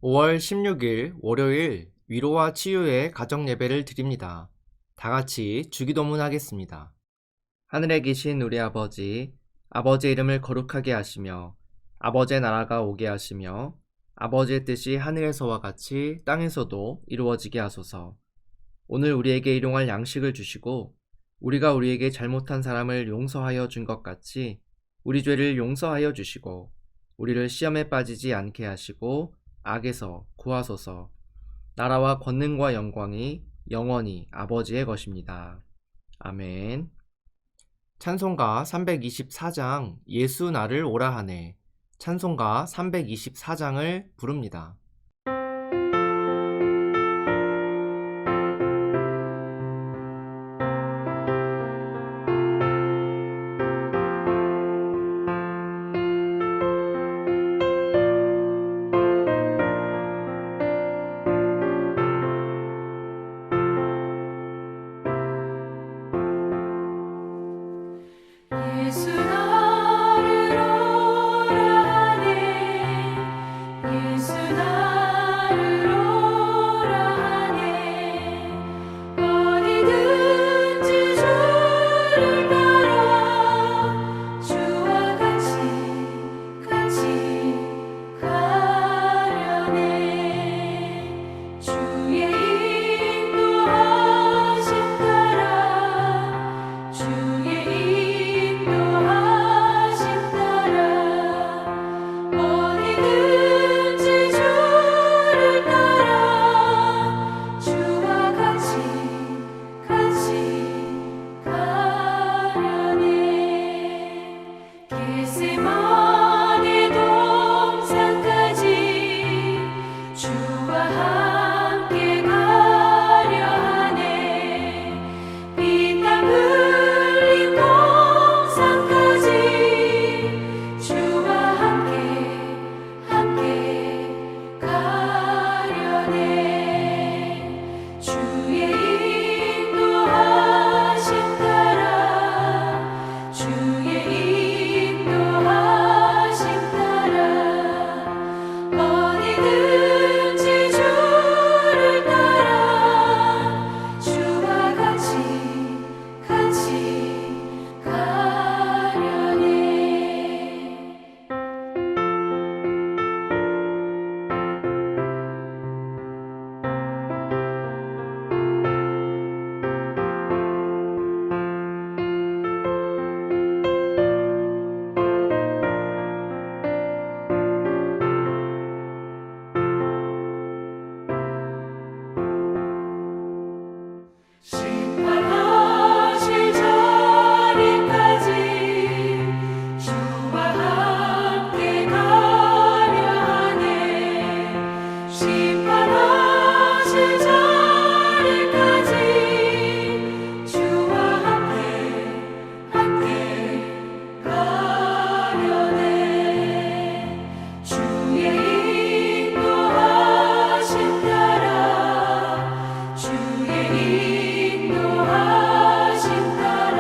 5월 16일 월요일 위로와 치유의 가정 예배를 드립니다. 다 같이 주기도문 하겠습니다. 하늘에 계신 우리 아버지, 아버지의 이름을 거룩하게 하시며 아버지의 나라가 오게 하시며 아버지의 뜻이 하늘에서와 같이 땅에서도 이루어지게 하소서. 오늘 우리에게 일용할 양식을 주시고 우리가 우리에게 잘못한 사람을 용서하여 준 것 같이 우리 죄를 용서하여 주시고 우리를 시험에 빠지지 않게 하시고 악에서 구하소서. 나라와 권능과 영광이 영원히 아버지의 것입니다. 아멘. 찬송가 324장 예수 나를 오라 하네. 찬송가 324장을 부릅니다. 예수 나를 오라 하네 예수 나를 오라 하네 어디든지 주를 따라 주와 같이 가려네 주의 인도하심 따라 주의 인도하심 따라 어디든지 주를 따라 주와 같이 가려네 겟세마네 동산까지 주와 함께 가려 하네 피땀 흘린 동산까지 주와 함께 가려네 주의 인도하심 따라 주의 인도하심 따라 어디든지 주를 따라 주와 같이 가려네 심판하실 자리까지 주와 함께 가려 하네 심판하실 자리까지 주와 함께 가려네 주의 인도하심 따라 주의 인도하심 따라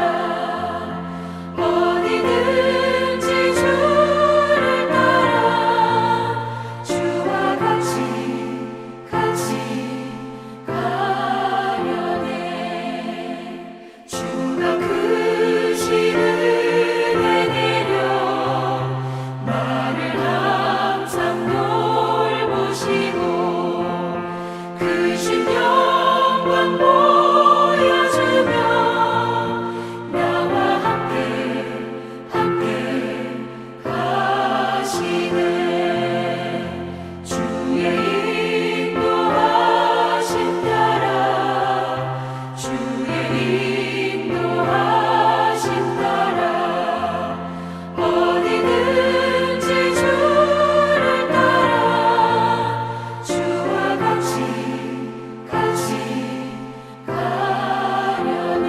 어디든지 주를 따라 주와 같이 가려네 주가 크신 은혜 내려 나를 항상 돌보시고 크신 영광 보여주며 나와 함께 가시네 주의 인도하심 따라 주의 인도하심 따라 어디든지 주를 따라 주와 같이 가려네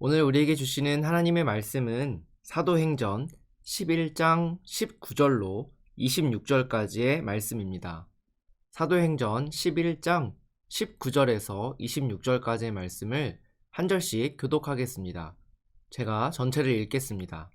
오늘 우리에게 주시는 하나님의 말씀은 사도행전 11장 19절로 26절까지의 말씀입니다. 사도행전 11장 19절에서 26절까지의 말씀을 한 절씩 교독하겠습니다. 제가 전체를 읽겠습니다.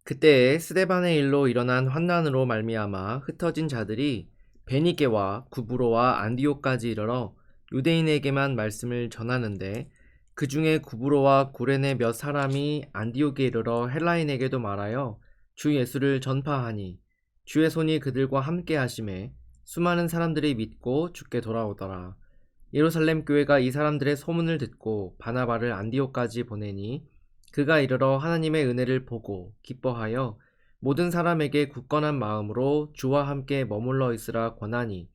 그때에 스데반의 일로 일어난 환난으로 말미암아 흩어진 자들이 베니게와 구브로와 안디옥까지 이르러 유대인에게만 말씀을 전하는데, 그 중에 구브로와 구레네 몇 사람이 안디옥에 이르러 헬라인에게도 말하여 주 예수를 전파하니, 주의 손이 그들과 함께 하심에 수많은 사람들이 믿고 주께 돌아오더라. 예루살렘 교회가 이 사람들의 소문을 듣고 바나바를 안디옥까지 보내니, 그가 이르러 하나님의 은혜를 보고 기뻐하여 모든 사람에게 굳건한 마음으로 주와 함께 머물러 있으라 권하니,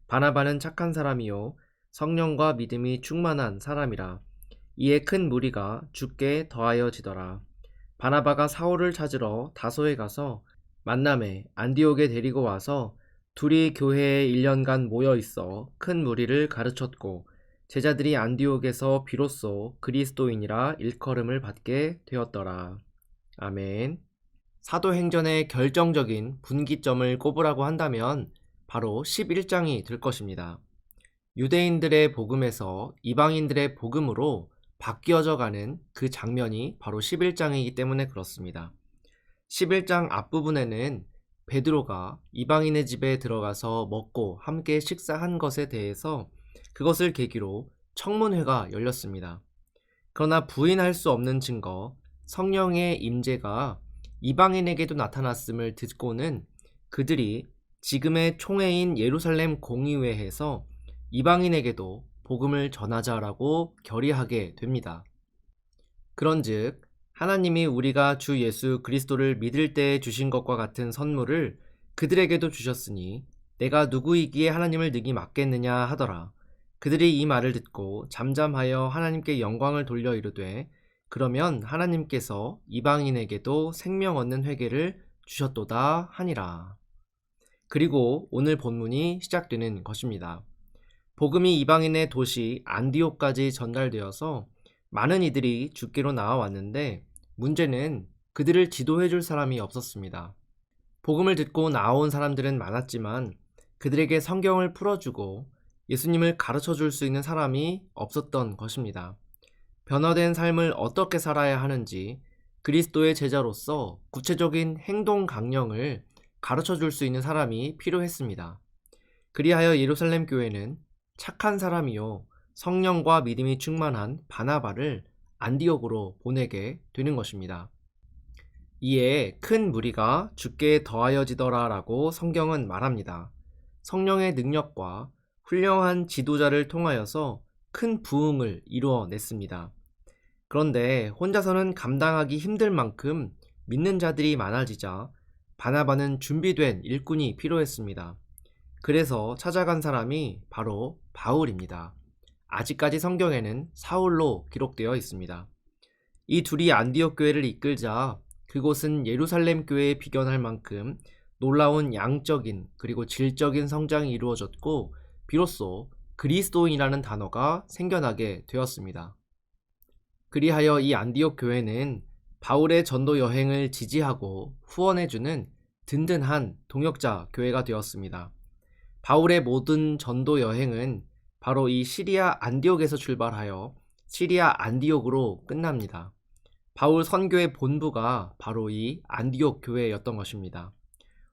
바나바는 착한 사람이요 성령과 믿음이 충만한 사람이라. 이에 큰 무리가 주께 더하여지더라. 바나바가 사울을 찾으러 다소에 가서 만남에 안디옥에 데리고 와서 둘이 교회에 1년간 모여 있어 큰 무리를 가르쳤고, 제자들이 안디옥에서 비로소 그리스도인이라 일컬음을 받게 되었더라. 아멘. 사도행전의 결정적인 분기점을 꼽으라고 한다면 바로 11장이 될 것입니다. 유대인들의 복음에서 이방인들의 복음으로 바뀌어져 가는 그 장면이 바로 11장이기 때문에 그렇습니다. 11장 앞부분에는 베드로가 이방인의 집에 들어가서 먹고 함께 식사한 것에 대해서 그것을 계기로 청문회가 열렸습니다. 그러나 부인할 수 없는 증거, 성령의 임재가 이방인에게도 나타났음을 듣고는 그들이 지금의 총회인 예루살렘 공의회에서 이방인에게도 복음을 전하자라고 결의하게 됩니다. 그런즉 하나님이 우리가 주 예수 그리스도를 믿을 때에 주신 것과 같은 선물을 그들에게도 주셨으니 내가 누구이기에 하나님을 능히 맡겠느냐 하더라. 그들이 이 말을 듣고 잠잠하여 하나님께 영광을 돌려 이르되, 그러면 하나님께서 이방인에게도 생명 얻는 회개를 주셨도다 하니라. 그리고 오늘 본문이 시작되는 것입니다. 복음이 이방인의 도시 안디옥까지 전달되어서 많은 이들이 주께로 나아왔는데, 문제는 그들을 지도해 줄 사람이 없었습니다. 복음을 듣고 나온 사람들은 많았지만 그들에게 성경을 풀어주고 예수님을 가르쳐 줄 수 있는 사람이 없었던 것입니다. 변화된 삶을 어떻게 살아야 하는지 그리스도의 제자로서 구체적인 행동 강령을 가르쳐 줄 수 있는 사람이 필요했습니다. 그리하여 예루살렘 교회는 착한 사람이요 성령과 믿음이 충만한 바나바를 안디옥으로 보내게 되는 것입니다. 이에 큰 무리가 주께 더하여지더라 라고 성경은 말합니다. 성령의 능력과 훌륭한 지도자를 통하여서 큰 부흥을 이루어냈습니다. 그런데 혼자서는 감당하기 힘들 만큼 믿는 자들이 많아지자 바나바는 준비된 일꾼이 필요했습니다. 그래서 찾아간 사람이 바로 바울입니다. 아직까지 성경에는 사울로 기록되어 있습니다. 이 둘이 안디옥 교회를 이끌자 그곳은 예루살렘 교회에 비견할 만큼 놀라운 양적인 그리고 질적인 성장이 이루어졌고, 비로소 그리스도인이라는 단어가 생겨나게 되었습니다. 그리하여 이 안디옥 교회는 바울의 전도 여행을 지지하고 후원해주는 든든한 동역자 교회가 되었습니다. 바울의 모든 전도 여행은 바로 이 시리아 안디옥에서 출발하여 시리아 안디옥으로 끝납니다. 바울 선교의 본부가 바로 이 안디옥 교회였던 것입니다.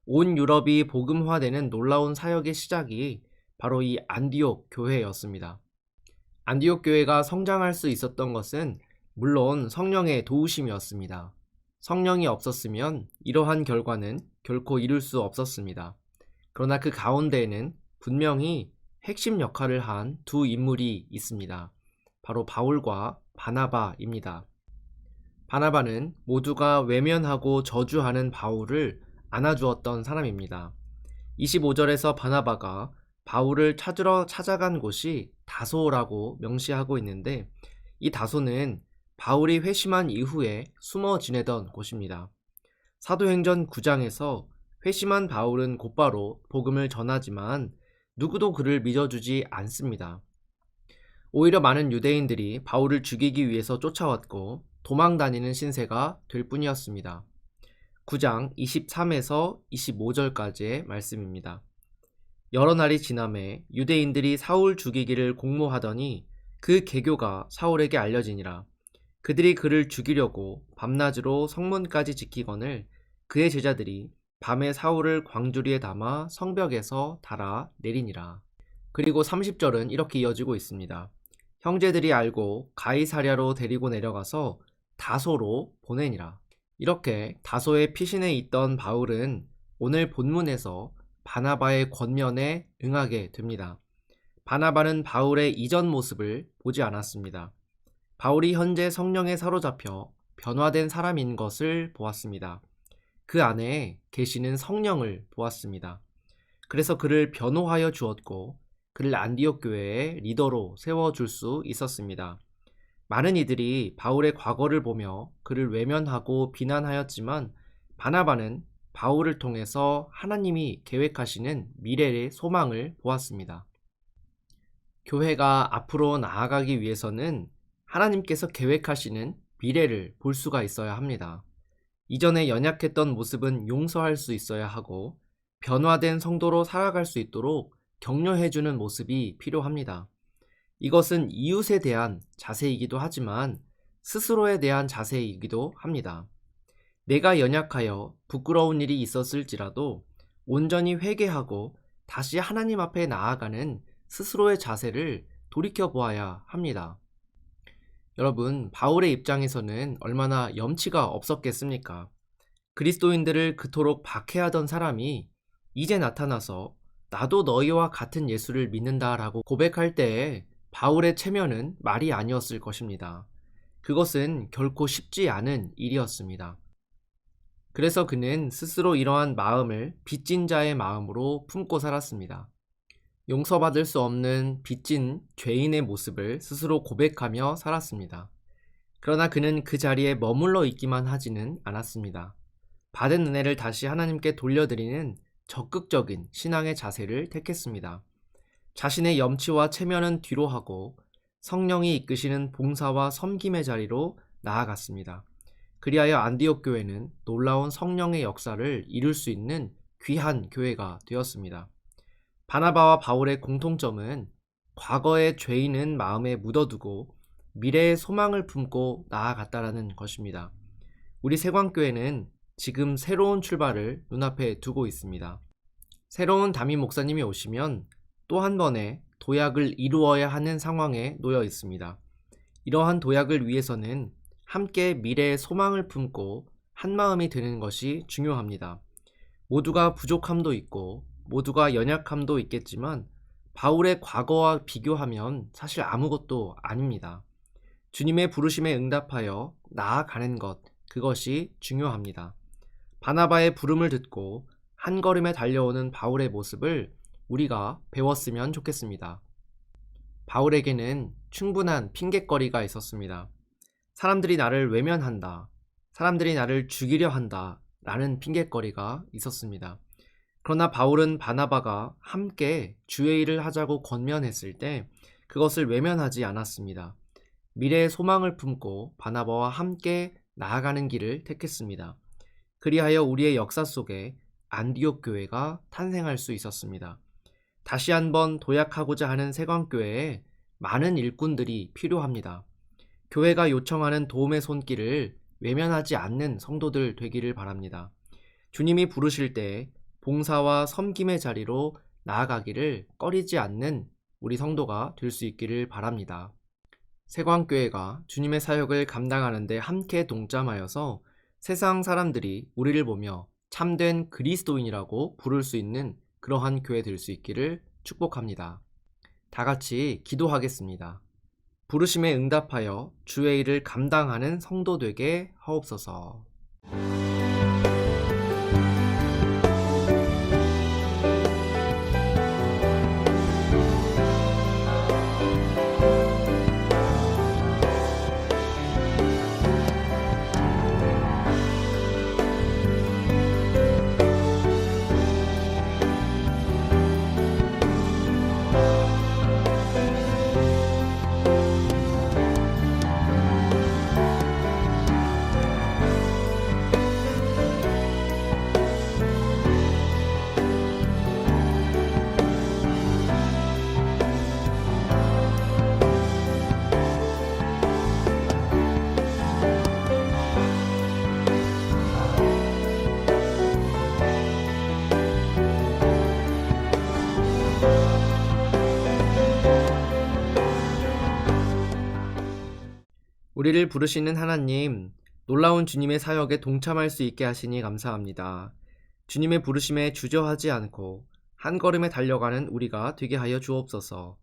온 유럽이 복음화되는 놀라운 사역의 시작이 바로 이 안디옥 교회였습니다. 안디옥 교회가 성장할 수 있었던 것은 물론 성령의 도우심이었습니다. 성령이 없었으면 이러한 결과는 결코 이룰 수 없었습니다. 그러나 그 가운데에는 분명히 핵심 역할을 한 두 인물이 있습니다. 바로 바울과 바나바입니다. 바나바는 모두가 외면하고 저주하는 바울을 안아주었던 사람입니다. 25절에서 바나바가 바울을 찾으러 찾아간 곳이 다소라고 명시하고 있는데, 이 다소는 바울이 회심한 이후에 숨어 지내던 곳입니다. 사도행전 9장에서 회심한 바울은 곧바로 복음을 전하지만 누구도 그를 믿어주지 않습니다. 오히려 많은 유대인들이 바울을 죽이기 위해서 쫓아왔고 도망 다니는 신세가 될 뿐이었습니다. 9장 23에서 25절까지의 말씀입니다. 여러 날이 지남에 유대인들이 사울 죽이기를 공모하더니 그 계교가 사울에게 알려지니라. 그들이 그를 죽이려고 밤낮으로 성문까지 지키거늘 그의 제자들이 밤에 사울을 광주리에 담아 성벽에서 달아 내리니라. 그리고 30절은 이렇게 이어지고 있습니다. 형제들이 알고 가이사랴로 데리고 내려가서 다소로 보내니라. 이렇게 다소의 피신에 있던 바울은 오늘 본문에서 바나바의 권면에 응하게 됩니다. 바나바는 바울의 이전 모습을 보지 않았습니다. 바울이 현재 성령에 사로잡혀 변화된 사람인 것을 보았습니다. 그 안에 계시는 성령을 보았습니다. 그래서 그를 변호하여 주었고 그를 안디옥 교회의 리더로 세워줄 수 있었습니다. 많은 이들이 바울의 과거를 보며 그를 외면하고 비난하였지만 바나바는 바울을 통해서 하나님이 계획하시는 미래의 소망을 보았습니다. 교회가 앞으로 나아가기 위해서는 하나님께서 계획하시는 미래를 볼 수가 있어야 합니다. 이전에 연약했던 모습은 용서할 수 있어야 하고 변화된 성도로 살아갈 수 있도록 격려해주는 모습이 필요합니다. 이것은 이웃에 대한 자세이기도 하지만 스스로에 대한 자세이기도 합니다. 내가 연약하여 부끄러운 일이 있었을지라도 온전히 회개하고 다시 하나님 앞에 나아가는 스스로의 자세를 돌이켜보아야 합니다. 여러분, 바울의 입장에서는 얼마나 염치가 없었겠습니까? 그리스도인들을 그토록 박해하던 사람이 이제 나타나서 나도 너희와 같은 예수를 믿는다라고 고백할 때에 바울의 체면은 말이 아니었을 것입니다. 그것은 결코 쉽지 않은 일이었습니다. 그래서 그는 스스로 이러한 마음을 빚진 자의 마음으로 품고 살았습니다. 용서받을 수 없는 빚진 죄인의 모습을 스스로 고백하며 살았습니다. 그러나 그는 그 자리에 머물러 있기만 하지는 않았습니다. 받은 은혜를 다시 하나님께 돌려드리는 적극적인 신앙의 자세를 택했습니다. 자신의 염치와 체면은 뒤로 하고 성령이 이끄시는 봉사와 섬김의 자리로 나아갔습니다. 그리하여 안디옥 교회는 놀라운 성령의 역사를 이룰 수 있는 귀한 교회가 되었습니다. 바나바와 바울의 공통점은 과거의 죄인은 마음에 묻어두고 미래의 소망을 품고 나아갔다라는 것입니다. 우리 세광교회는 지금 새로운 출발을 눈앞에 두고 있습니다. 새로운 담임 목사님이 오시면 또 한 번의 도약을 이루어야 하는 상황에 놓여 있습니다. 이러한 도약을 위해서는 함께 미래의 소망을 품고 한마음이 되는 것이 중요합니다. 모두가 부족함도 있고 모두가 연약함도 있겠지만 바울의 과거와 비교하면 사실 아무것도 아닙니다. 주님의 부르심에 응답하여 나아가는 것, 그것이 중요합니다. 바나바의 부름을 듣고 한 걸음에 달려오는 바울의 모습을 우리가 배웠으면 좋겠습니다. 바울에게는 충분한 핑곗거리가 있었습니다. 사람들이 나를 외면한다, 사람들이 나를 죽이려 한다 라는 핑곗거리가 있었습니다. 그러나 바울은 바나바가 함께 주의 일을 하자고 권면했을 때 그것을 외면하지 않았습니다. 미래의 소망을 품고 바나바와 함께 나아가는 길을 택했습니다. 그리하여 우리의 역사 속에 안디옥 교회가 탄생할 수 있었습니다. 다시 한번 도약하고자 하는 세광교회에 많은 일꾼들이 필요합니다. 교회가 요청하는 도움의 손길을 외면하지 않는 성도들 되기를 바랍니다. 주님이 부르실 때 봉사와 섬김의 자리로 나아가기를 꺼리지 않는 우리 성도가 될 수 있기를 바랍니다. 세광교회가 주님의 사역을 감당하는 데 함께 동참하여서 세상 사람들이 우리를 보며 참된 그리스도인이라고 부를 수 있는 그러한 교회 될 수 있기를 축복합니다. 다 같이 기도하겠습니다. 부르심에 응답하여 주의 일을 감당하는 성도 되게 하옵소서. 우리를 부르시는 하나님, 놀라운 주님의 사역에 동참할 수 있게 하시니 감사합니다. 주님의 부르심에 주저하지 않고 한 걸음에 달려가는 우리가 되게 하여 주옵소서.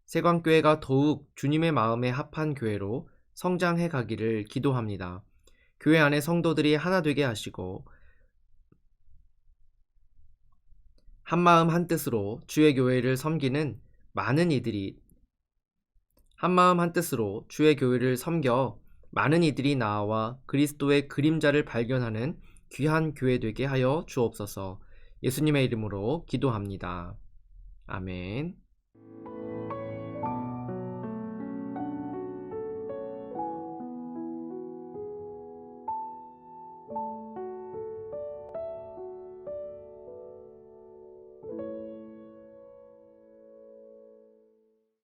세광교회가 더욱 주님의 마음에 합한 교회로 성장해 가기를 기도합니다. 교회 안에 성도들이 하나 되게 하시고 한마음 한뜻으로 주의 교회를 섬기는 많은 이들이 한마음 한뜻으로 주의 교회를 섬겨 많은 이들이 나와 그리스도의 그림자를 발견하는 귀한 교회 되게 하여 주옵소서. 예수님의 이름으로 기도합니다. 아멘.